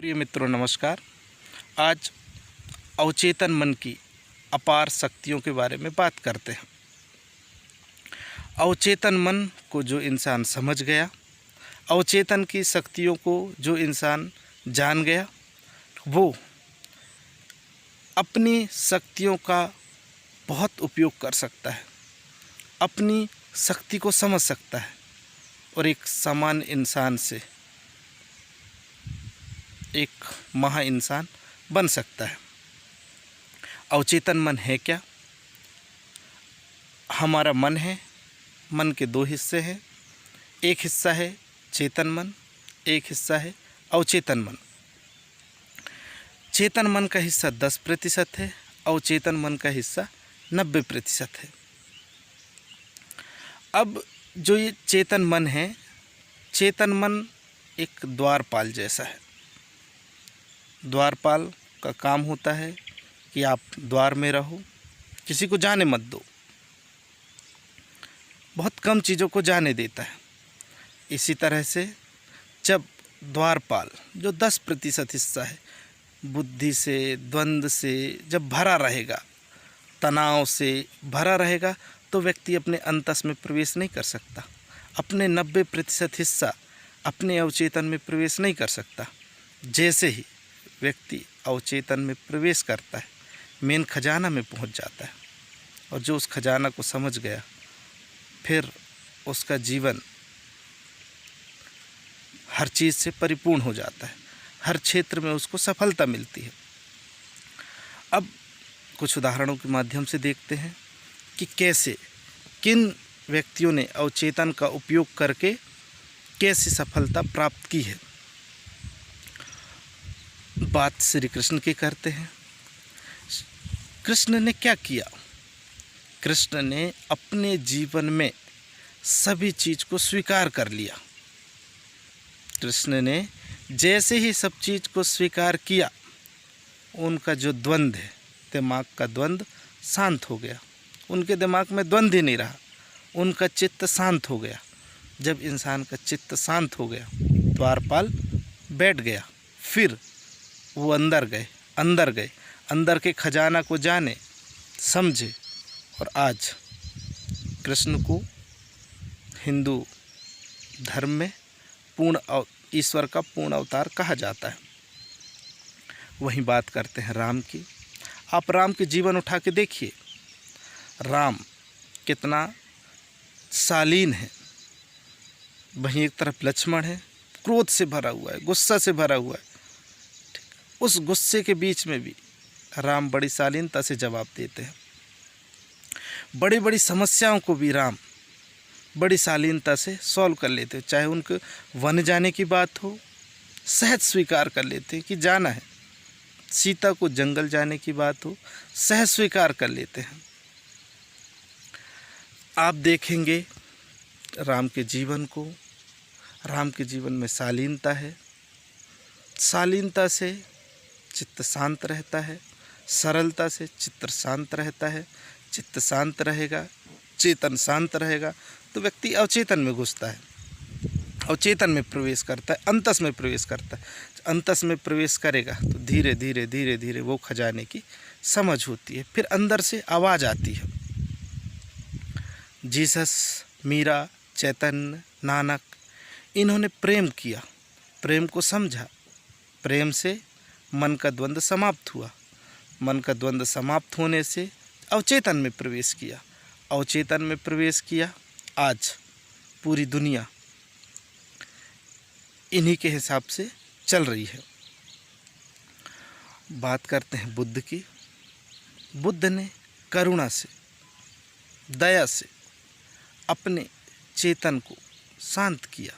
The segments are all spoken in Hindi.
प्रिय मित्रों नमस्कार। आज अवचेतन मन की अपार शक्तियों के बारे में बात करते हैं। अवचेतन मन को जो इंसान समझ गया, अवचेतन की शक्तियों को जो इंसान जान गया, वो अपनी शक्तियों का बहुत उपयोग कर सकता है, अपनी शक्ति को समझ सकता है और एक सामान्य इंसान से एक महा इंसान बन सकता है। अवचेतन मन है क्या? हमारा मन है। मन के दो हिस्से हैं। एक हिस्सा है चेतन मन, एक हिस्सा है अवचेतन मन। चेतन मन का हिस्सा 10% है, अवचेतन मन का हिस्सा 90% है। अब जो ये चेतन मन है, चेतन मन एक द्वारपाल जैसा है। द्वारपाल का काम होता है कि आप द्वार में रहो, किसी को जाने मत दो, बहुत कम चीज़ों को जाने देता है। इसी तरह से जब द्वारपाल जो 10% हिस्सा है, बुद्धि से, द्वंद्व से जब भरा रहेगा, तनाव से भरा रहेगा, तो व्यक्ति अपने अंतस में प्रवेश नहीं कर सकता। अपने 90% हिस्सा अपने अवचेतन में प्रवेश नहीं कर सकता। जैसे ही व्यक्ति अवचेतन में प्रवेश करता है, मेन खजाना में पहुंच जाता है, और जो उस खजाना को समझ गया, फिर उसका जीवन हर चीज़ से परिपूर्ण हो जाता है, हर क्षेत्र में उसको सफलता मिलती है। अब कुछ उदाहरणों के माध्यम से देखते हैं कि कैसे किन व्यक्तियों ने अवचेतन का उपयोग करके कैसी सफलता प्राप्त की है। बात श्री कृष्ण की करते हैं। कृष्ण ने क्या किया? कृष्ण ने अपने जीवन में सभी चीज़ को स्वीकार कर लिया। कृष्ण ने जैसे ही सब चीज़ को स्वीकार किया, उनका जो द्वंद्व है, दिमाग का द्वंद्व शांत हो गया। उनके दिमाग में द्वंद्व ही नहीं रहा, उनका चित्त शांत हो गया। जब इंसान का चित्त शांत हो गया, द्वारपाल बैठ गया। फिर वो अंदर गए, अंदर के खजाना को जाने, समझे, और आज कृष्ण को हिंदू धर्म में ईश्वर का पूर्ण अवतार कहा जाता है। वहीं बात करते हैं राम की। आप राम के जीवन उठा के देखिए, राम कितना शालीन है। वहीं एक तरफ लक्ष्मण है, क्रोध से भरा हुआ है, गुस्सा से भरा हुआ है। उस गुस्से के बीच में भी राम बड़ी शालीनता से जवाब देते हैं। बड़ी बड़ी समस्याओं को भी राम बड़ी शालीनता से सॉल्व कर लेते हैं। चाहे उनके वन जाने की बात हो, सहज स्वीकार कर लेते हैं कि जाना है। सीता को जंगल जाने की बात हो, सहज स्वीकार कर लेते हैं। आप देखेंगे राम के जीवन को, राम के जीवन में शालीनता है। शालीनता से चित्त शांत रहता है, सरलता से चित्त शांत रहता है। चित्त शांत रहेगा, चेतन शांत रहेगा, तो व्यक्ति अवचेतन में घुसता है, अवचेतन में प्रवेश करता है, अंतस में प्रवेश करता है। अंतस में प्रवेश करेगा तो धीरे धीरे वो खजाने की समझ होती है। फिर अंदर से आवाज़ आती है। जीसस, मीरा, चैतन्य, नानक, इन्होंने प्रेम किया, प्रेम को समझा, प्रेम से मन का द्वंद्व समाप्त हुआ। मन का द्वंद्व समाप्त होने से अवचेतन में प्रवेश किया, अवचेतन में प्रवेश किया। आज पूरी दुनिया इन्हीं के हिसाब से चल रही है। बात करते हैं बुद्ध की। बुद्ध ने करुणा से, दया से अपने चेतन को शांत किया,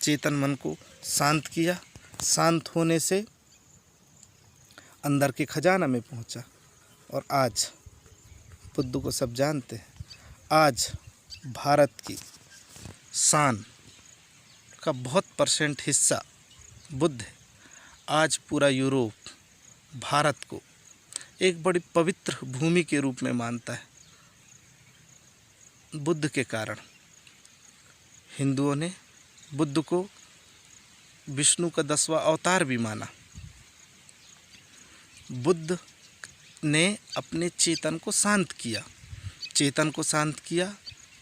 चेतन मन को शांत किया। शांत होने से अंदर के खजाना में पहुंचा, और आज बुद्ध को सब जानते हैं। आज भारत की शान का बहुत % हिस्सा बुद्ध है। आज पूरा यूरोप भारत को एक बड़ी पवित्र भूमि के रूप में मानता है। बुद्ध के कारण हिंदुओं ने बुद्ध को विष्णु का 10वां अवतार भी माना। बुद्ध ने अपने चेतन को शांत किया, चेतन को शांत किया,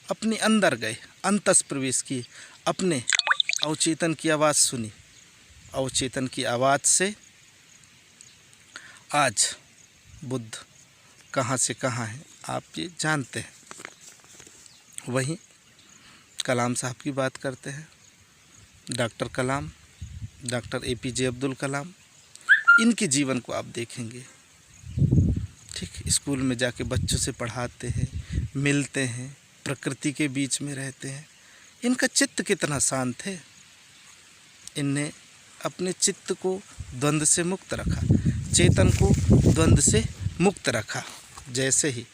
अपने अंदर गए, अंतस प्रवेश किए, अपने अवचेतन की आवाज़ सुनी, अवचेतन की आवाज़ से आज बुद्ध कहाँ से कहाँ है आप ये जानते हैं। वहीं कलाम साहब की बात करते हैं, डॉक्टर कलाम, डॉक्टर APJ अब्दुल कलाम, इनके जीवन को आप देखेंगे, ठीक, स्कूल में जाके बच्चों से पढ़ाते हैं, मिलते हैं, प्रकृति के बीच में रहते हैं, इनका चित्त कितना शांत है। इनने अपने चित्त को द्वंद्व से मुक्त रखा, चेतन को द्वंद्व से मुक्त रखा। जैसे ही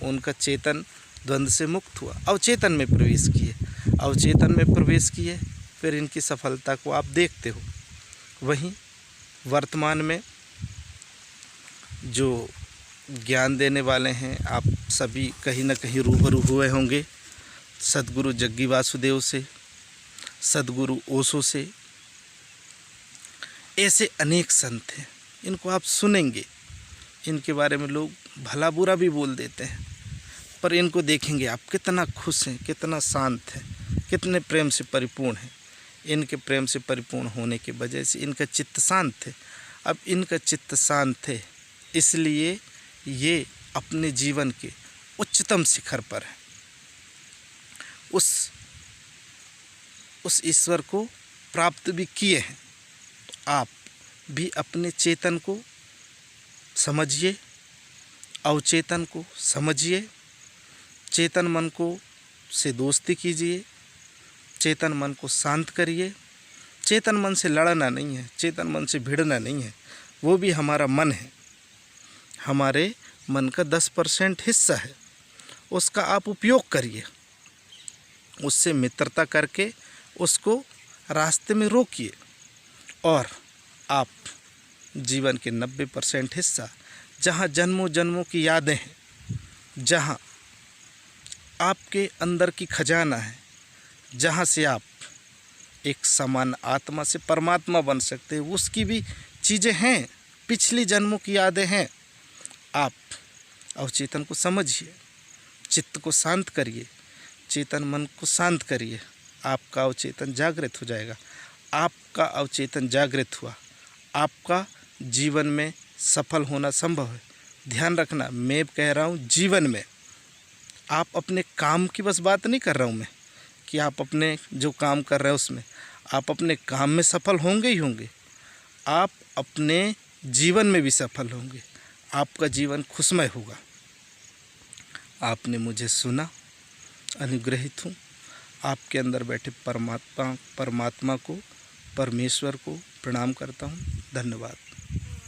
उनका चेतन द्वंद्व से मुक्त हुआ, अवचेतन में प्रवेश किए, अवचेतन में प्रवेश किए, फिर इनकी सफलता को आप देखते हो। वहीं वर्तमान में जो ज्ञान देने वाले हैं, आप सभी कहीं ना कहीं रूबरू हुए होंगे सद्गुरु जग्गी वासुदेव से, सद्गुरु ओशो से। ऐसे अनेक संत हैं, इनको आप सुनेंगे, इनके बारे में लोग भला बुरा भी बोल देते हैं, पर इनको देखेंगे आप कितना खुश हैं, कितना शांत हैं, कितने प्रेम से परिपूर्ण हैं। इनके प्रेम से परिपूर्ण होने की वजह से इनका चित्त शांत है। अब इनका चित्त शांत है, इसलिए ये अपने जीवन के उच्चतम शिखर पर है, उस ईश्वर को प्राप्त भी किए हैं। तो आप भी अपने चेतन को समझिए, अवचेतन को समझिए, चेतन मन को से दोस्ती कीजिए, चेतन मन को शांत करिए। चेतन मन से लड़ना नहीं है, चेतन मन से भिड़ना नहीं है, वो भी हमारा मन है, हमारे मन का 10% हिस्सा है, उसका आप उपयोग करिए, उससे मित्रता करके उसको रास्ते में रोकिए, और आप जीवन के 90% हिस्सा, जहाँ जन्मों जन्मों की यादें हैं, जहाँ आपके अंदर की खजाना है, जहाँ से आप एक समान आत्मा से परमात्मा बन सकते हैं, उसकी भी चीज़ें हैं, पिछली जन्मों की यादें हैं। आप अवचेतन को समझिए, चित्त को शांत करिए, चेतन मन को शांत करिए, आपका अवचेतन जागृत हो जाएगा। आपका अवचेतन जागृत हुआ, आपका जीवन में सफल होना संभव है। ध्यान रखना, मैं कह रहा हूँ जीवन में, आप अपने काम की बस बात नहीं कर रहा हूँ मैं, कि आप अपने जो काम कर रहे हैं उसमें, आप अपने काम में सफल होंगे ही होंगे, आप अपने जीवन में भी सफल होंगे, आपका जीवन खुशमय होगा। आपने मुझे सुना, अनुग्रहित हूँ। आपके अंदर बैठे परमात्मा को, परमेश्वर को प्रणाम करता हूँ। धन्यवाद।